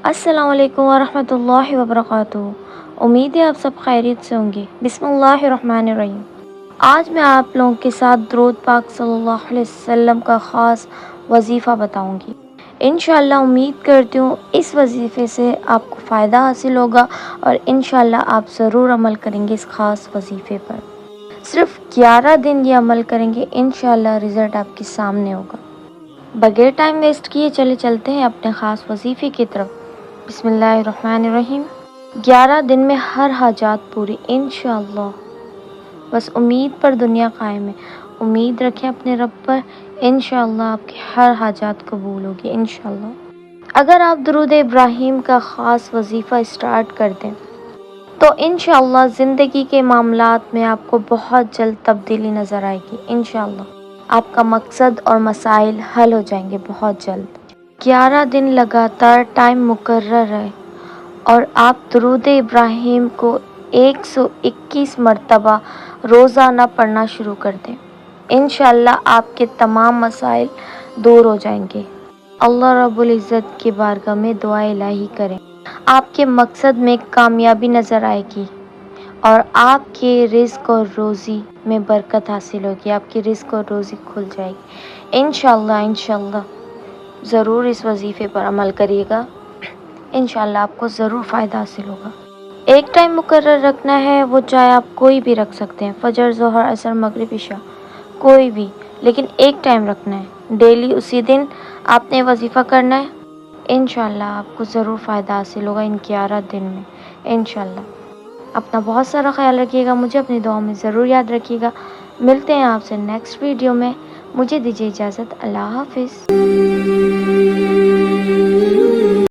السلام علیکم ورحمۃ اللہ وبرکاتہ۔ امید ہے آپ سب خیریت سے ہوں گے۔ بسم اللہ الرحمن الرحیم۔ آج میں آپ لوگوں کے ساتھ درود پاک صلی اللہ علیہ وسلم کا خاص وظیفہ بتاؤں گی۔ انشاءاللہ امید کرتی ہوں اس وظیفے سے آپ کو فائدہ حاصل ہوگا اور انشاءاللہ آپ ضرور عمل کریں گے اس خاص وظیفے پر۔ صرف 11 دن یہ عمل کریں گے، انشاءاللہ رزلٹ آپ کے سامنے ہوگا۔ بغیر ٹائم ویسٹ کیے چلتے ہیں اپنے خاص وظیفے کی طرف۔ بسم اللہ الرحمن الرحیم۔ 11 دن میں ہر حاجات پوری انشاءاللہ۔ بس امید پر دنیا قائم ہے۔ امید رکھیں اپنے رب پر، انشاءاللہ آپ کی ہر حاجات قبول ہوگی انشاءاللہ۔ اگر آپ درود ابراہیم کا خاص وظیفہ اسٹارٹ کر دیں تو انشاءاللہ زندگی کے معاملات میں آپ کو بہت جلد تبدیلی نظر آئے گی انشاءاللہ۔ آپ کا مقصد اور مسائل حل ہو جائیں گے بہت جلد۔ 11 دن لگاتار ٹائم مقرر ہے اور آپ درود ابراہیم کو 121 مرتبہ روزانہ پڑھنا شروع کر دیں، انشاءاللہ آپ کے تمام مسائل دور ہو جائیں گے۔ اللہ رب العزت کی بارگاہ میں دعا الہی کریں، آپ کے مقصد میں کامیابی نظر آئے گی اور آپ کے رزق اور روزی میں برکت حاصل ہوگی، آپ کی رزق اور روزی کھل جائے گی انشاءاللہ۔ ضرور اس وظیفے پر عمل کریے گا، انشاءاللہ آپ کو ضرور فائدہ حاصل ہوگا۔ ایک ٹائم مقرر رکھنا ہے، وہ چاہے آپ کوئی بھی رکھ سکتے ہیں، فجر، ظہر، عصر، مغرب، عشاء، کوئی بھی، لیکن ایک ٹائم رکھنا ہے۔ ڈیلی اسی دن آپ نے وظیفہ کرنا ہے، انشاءاللہ آپ کو ضرور فائدہ حاصل ہوگا ان 11 دن میں انشاءاللہ۔ اپنا بہت سارا خیال رکھیے گا، مجھے اپنی دعاؤں میں ضرور یاد رکھیے گا۔ ملتے ہیں آپ سے نیکسٹ ویڈیو میں، مجھے دیجیے اجازت، اللہ حافظ۔